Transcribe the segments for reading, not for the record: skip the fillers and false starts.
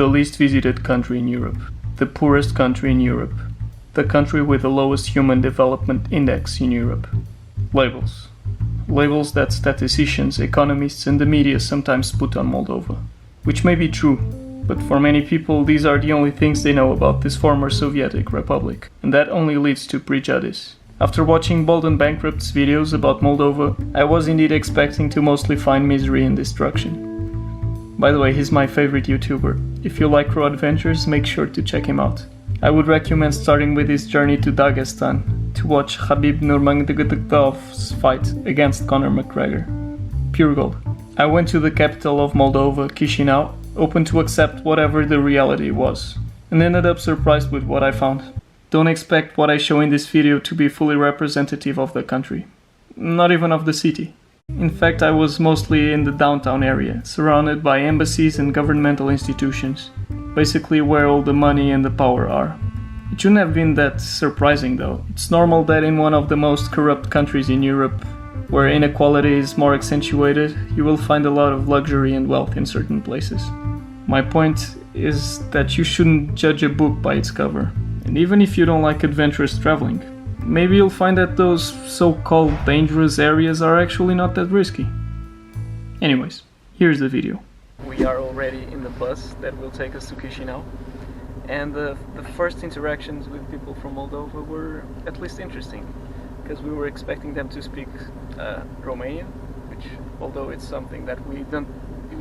the least visited country in Europe, the poorest country in Europe, the country with the lowest human development index in Europe. Labels. Labels that statisticians, economists and the media sometimes put on Moldova. Which may be true, but for many people these are the only things they know about this former Soviet republic, and that only leads to prejudice. After watching Bold and Bankrupt's videos about Moldova, I was indeed expecting to mostly find misery and destruction. By the way, he's my favorite YouTuber. If you like road adventures, make sure to check him out. I would recommend starting with his journey to Dagestan, to watch Khabib Nurmagomedov's fight against Conor McGregor. Pure gold. I went to the capital of Moldova, Chisinau, open to accept whatever the reality was, and ended up surprised with what I found. Don't expect what I show in this video to be fully representative of the country. Not even of the city. In fact, I was mostly in the downtown area, surrounded by embassies and governmental institutions. Basically where all the money and the power are. It shouldn't have been that surprising though. It's normal that in one of the most corrupt countries in Europe, where inequality is more accentuated, you will find a lot of luxury and wealth in certain places. My point is that you shouldn't judge a book by its cover. And even if you don't like adventurous traveling, maybe you'll find that those so-called dangerous areas are actually not that risky. Anyways, here's the video. We are already in the bus that will take us to Chisinau, and the first interactions with people from Moldova were at least interesting, because we were expecting them to speak Romanian, which, although it's something that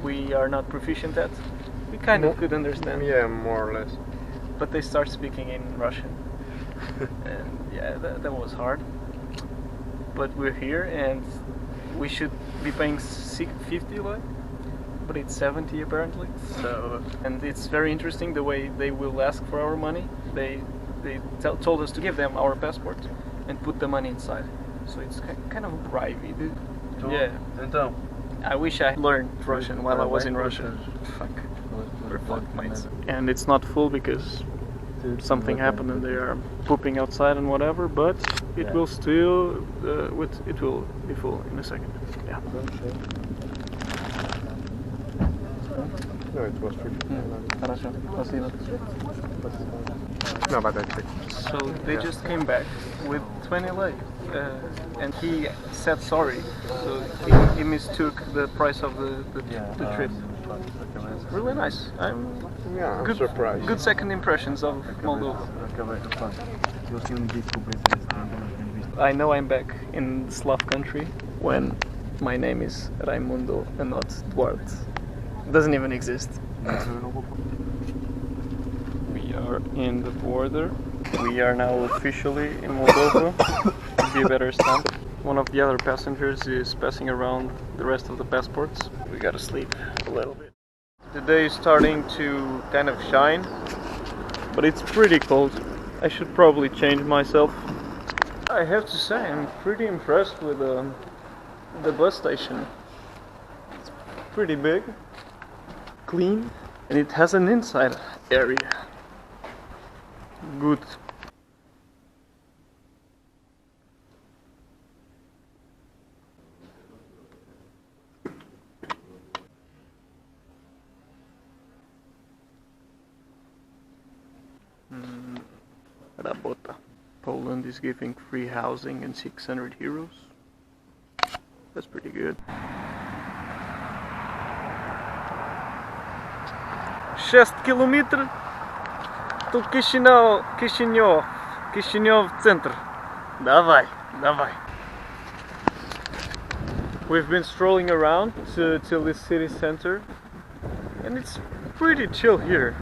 we are not proficient at, we kind of could understand. Yeah, more or less. But they start speaking in Russian, and yeah, that was hard. But we're here, and we should be paying 50 lei, but it's 70 apparently. So, and it's very interesting the way they will ask for our money. They told us to give them our passport and put the money inside. So it's kind of bribey, dude. Yeah. Então. I wish I learned Russian while I was in Russia. Fuck. We're fucked, mates. And it's not full because something happened and they are pooping outside and whatever, but it will still it will be full in a second. Yeah. No, it was pretty. Хорошо. Спасибо. No, but that's it. So they just came back with 20 lei, and he said sorry, so he mistook the price of the trip. Really nice. I'm surprised. Good second impressions of Moldova. I know I'm back in Slav country when my name is Raimundo and not Duarte. It doesn't even exist. We are in the border. We are now officially in Moldova. Be a better stamp. One of the other passengers is passing around the rest of the passports. We gotta sleep a little bit. The day is starting to kind of shine, but it's pretty cold. I should probably change myself. I have to say, I'm pretty impressed with the bus station. It's pretty big, clean, and it has an inside area. Good. Rabota. Poland is giving free housing and 600 euros. That's pretty good. 6 километров to Chisinau центр. Давай. We've been strolling around till this city center, and it's pretty chill here.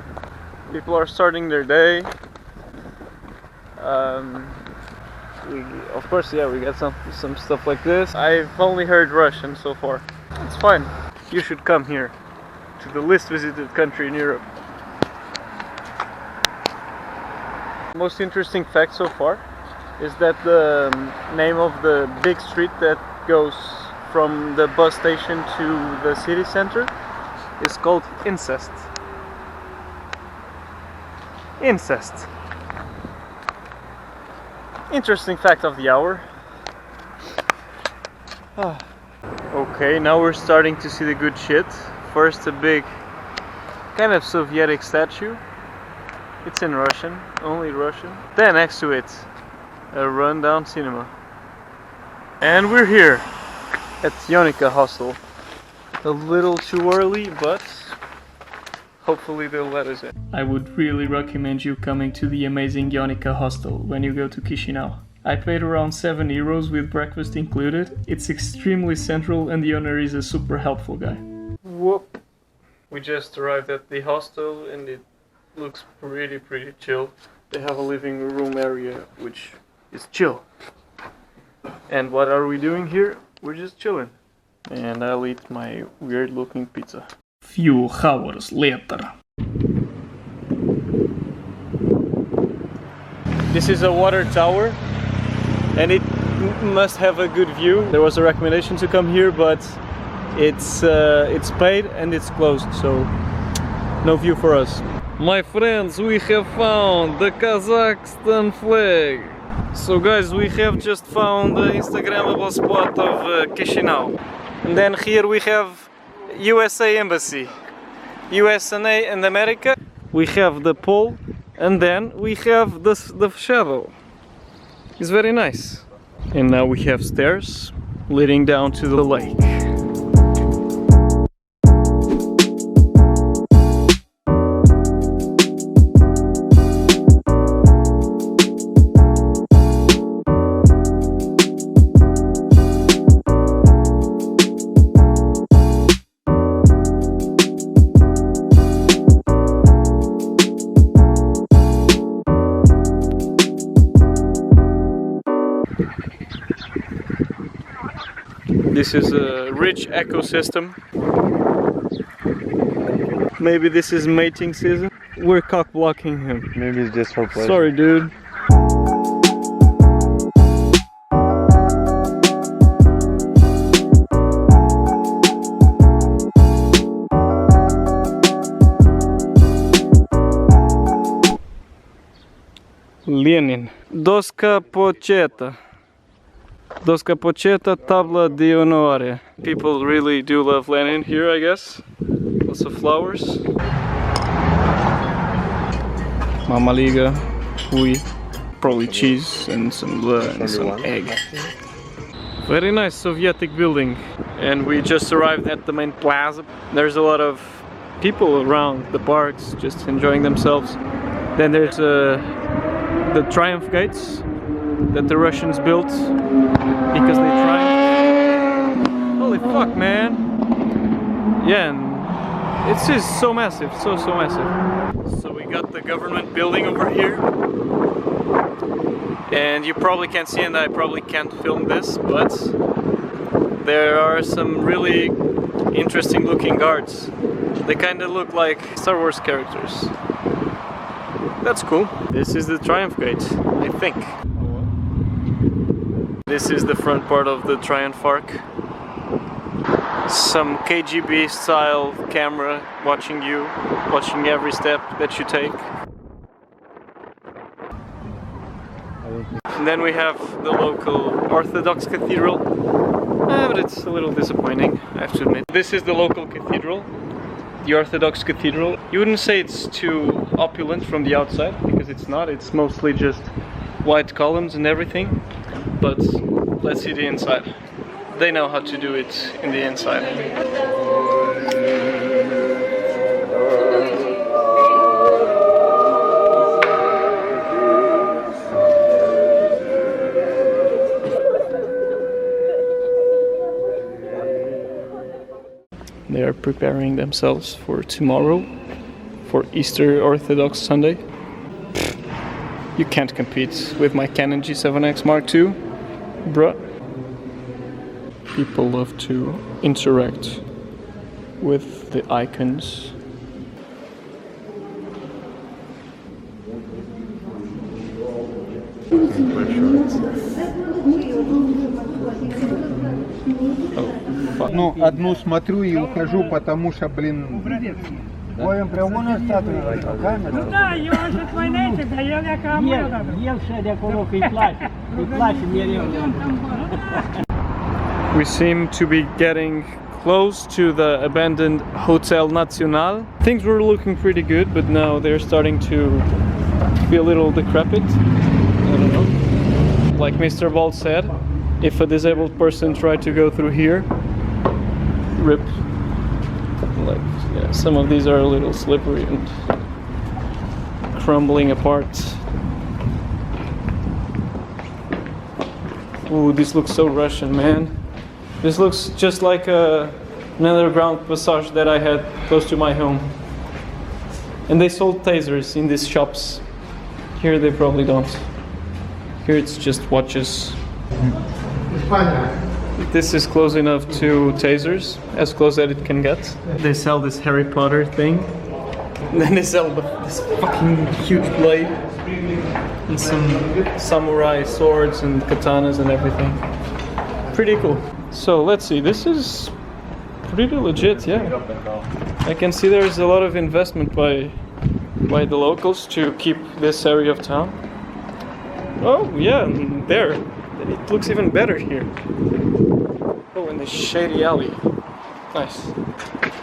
People are starting their day. Of course, we got some stuff like this. I've only heard Russian so far. It's fine. You should come here, to the least visited country in Europe. Most interesting fact so far is that the name of the big street that goes from the bus station to the city center is called Incest. Incest. Interesting fact of the hour. Okay, now we're starting to see the good shit. First a big kind of Soviet statue. It's in Russian, only Russian. Then next to it, a rundown cinema. And we're here at Ionica Hostel. A little too early, but hopefully they'll let us in. I would really recommend you coming to the amazing Ionica Hostel when you go to Chisinau. I paid around €7 with breakfast included. It's extremely central and the owner is a super helpful guy. Whoop! We just arrived at the hostel and it looks pretty chill. They have a living room area which is chill. And what are we doing here? We're just chilling. And I'll eat my weird looking pizza. Few hours later. This is a water tower and it must have a good view. There was a recommendation to come here, but it's paid and it's closed, so no view for us. My friends, we have found the Kazakhstan flag. So guys, we have just found the Instagrammable spot of Chisinau. And then here we have USA Embassy. USA and America. We have the pole and then we have the shadow. It's very nice. And now we have stairs leading down to the lake. This is a rich ecosystem. Maybe this is mating season. We're cock blocking him. Maybe it's just for pleasure. Sorry, dude. Lenin. Doska pocheta. Doska pocheta, tabla de onore. People really do love Lenin here, I guess. Lots of flowers. Mamaliga, hui, probably cheese and some egg. Very nice Sovietic building. And we just arrived at the main plaza. There's a lot of people around the parks just enjoying themselves. Then there's the Triumph Gates that the Russians built because they triumphed. Holy fuck, man! Yeah, and it's just so massive, so massive. So we got the government building over here, and you probably can't see, and I probably can't film this, but there are some really interesting looking guards. They kind of look like Star Wars characters. That's cool. This is the Triumph Gate, I think. This is the front part of the Triumph Arch. Some KGB style camera watching you, watching every step that you take. And then we have the local Orthodox cathedral. But it's a little disappointing, I have to admit. This is the local cathedral, the Orthodox cathedral. You wouldn't say it's too opulent from the outside, because it's not. It's mostly just white columns and everything. But let's see the inside. They know how to do it in the inside. They are preparing themselves for tomorrow, for Easter Orthodox Sunday. You can't compete with my Canon G7X Mark II, bruh. People love to interact with the icons. Ну, одну смотрю и ухожу, потому что, блин... Voiam împreună statuile cu camera? Nu da, eu am să mai dar el e ca mână. El și de acolo că îi place mereu. We seem to be getting close to the abandoned Hotel Nacional. Things were looking pretty good, but now they're starting to be a little decrepit. I don't know. Like Mr. Bald said, if a disabled person tried to go through here, rip. Like, yeah, some of these are a little slippery and crumbling apart. Ooh, this looks so Russian, man. This looks just like an underground passage that I had close to my home. And they sold tasers in these shops. Here they probably don't. Here it's just watches. This is close enough to tasers, as close as it can get. They sell this Harry Potter thing. And then they sell this fucking huge blade. And some samurai swords and katanas and everything. Pretty cool. So let's see, this is pretty legit, yeah. I can see there's a lot of investment by the locals to keep this area of town. Oh yeah, and there. It looks even better here. Oh, in the shady alley. Nice.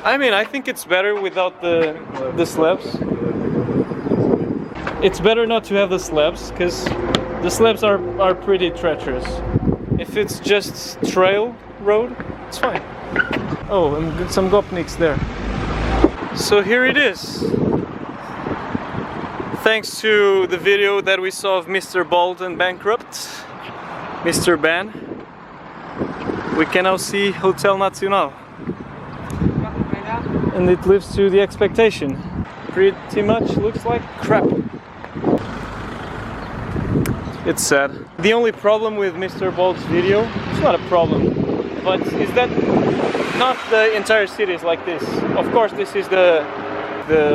I mean, I think it's better without the slabs. It's better not to have the slabs, because the slabs are pretty treacherous. If it's just trail road, it's fine. Oh, and some gopniks there. So here it is. Thanks to the video that we saw of Mr. Bald and Bankrupt, Mr. Ban, we can now see Hotel Nacional. And it lives to the expectation. Pretty much looks like crap. It's sad. The only problem with Mr. Bald's video, it's not a problem, but is that not the entire city is like this. Of course, this is the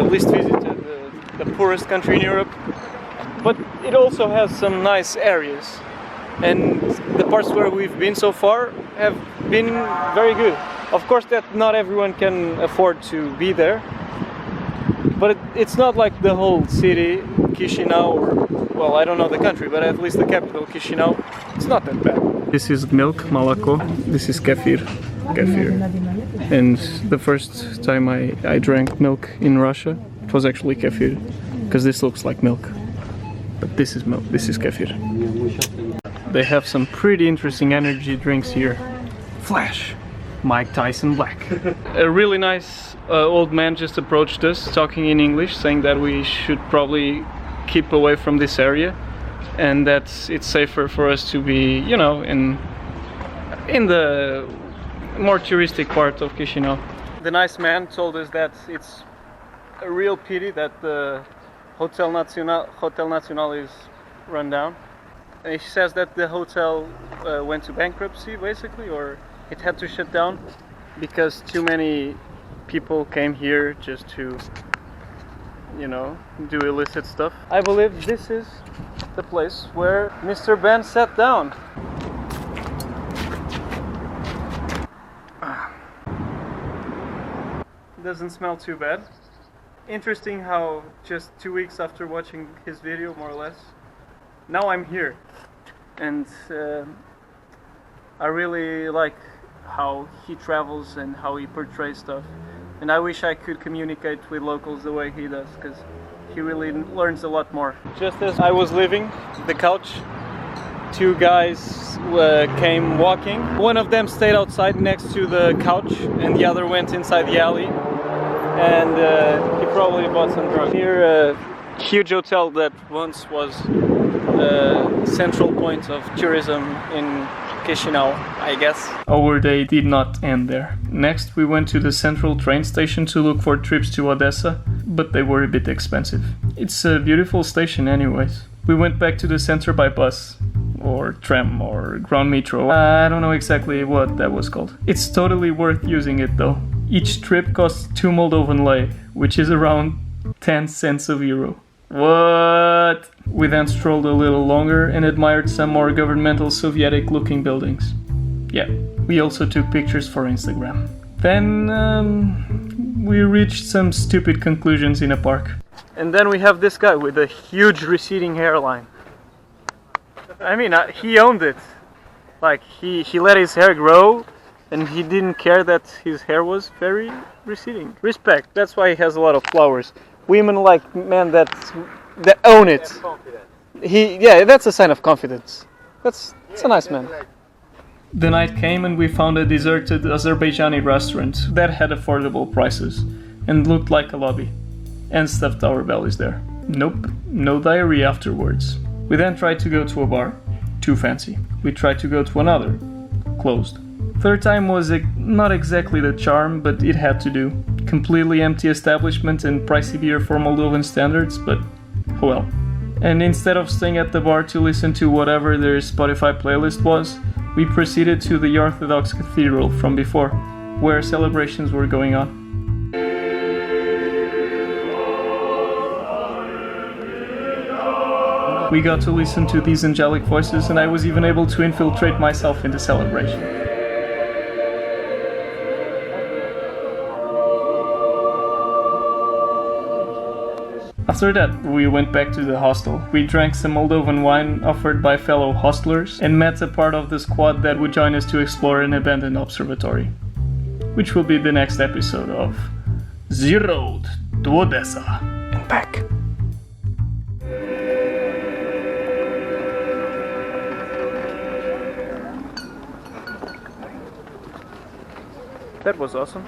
least visited, the poorest country in Europe, but it also has some nice areas. And the parts where we've been so far have been very good. Of course, that not everyone can afford to be there, but it's not like the whole city, Chisinau, or, well, I don't know the country, but at least the capital, Chisinau, it's not that bad. This is milk, malako. This is kefir. And the first time I drank milk in Russia, it was actually kefir, because this looks like milk. But this is milk, this is kefir. They have some pretty interesting energy drinks here. Flash, Mike Tyson Black. A really nice old man just approached us, talking in English, saying that we should probably keep away from this area, and that it's safer for us to be, you know, in the more touristic part of Chisinau. The nice man told us that it's a real pity that the Hotel Nacional is run down. And he says that the hotel went to bankruptcy, basically, or it had to shut down because too many people came here just to, you know, do illicit stuff. I believe this is the place where Mr. Ben sat down. Doesn't smell too bad. Interesting how just 2 weeks after watching his video, more or less, now I'm here. And I really like how he travels and how he portrays stuff. And I wish I could communicate with locals the way he does, because he really learns a lot more. Just as I was leaving the couch, two guys came walking. One of them stayed outside next to the couch and the other went inside the alley. And he probably bought some drugs. Here, a huge hotel that once was the central point of tourism in Chisinau, I guess. Our day did not end there. Next, we went to the central train station to look for trips to Odessa, but they were a bit expensive. It's a beautiful station anyways. We went back to the center by bus, or tram, or ground metro. I don't know exactly what that was called. It's totally worth using it though. Each trip costs 2 Moldovan lei, which is around 10 cents of euro. What? We then strolled a little longer and admired some more governmental Soviet looking buildings. Yeah, we also took pictures for Instagram. Then we reached some stupid conclusions in a park. And then we have this guy with a huge receding hairline. I mean, he owned it. Like, he let his hair grow And he didn't care that his hair was very receding. Respect. That's why he has a lot of flowers. Women like men that own it. Yeah, that's a sign of confidence. That's a nice man. The night came and we found a deserted Azerbaijani restaurant that had affordable prices and looked like a lobby, and stuffed our bellies there. Nope, no diarrhea afterwards. We then tried to go to a bar, too fancy. We tried to go to another, closed. Third time was not exactly the charm, but it had to do. Completely empty establishment and pricey beer for Moldovan standards, but oh well. And instead of staying at the bar to listen to whatever their Spotify playlist was, we proceeded to the Orthodox cathedral from before, where celebrations were going on. We got to listen to these angelic voices, and I was even able to infiltrate myself in the celebration. After that, we went back to the hostel. We drank some Moldovan wine offered by fellow hostlers and met a part of the squad that would join us to explore an abandoned observatory, which will be the next episode of The Road to Odessa and back. That was awesome.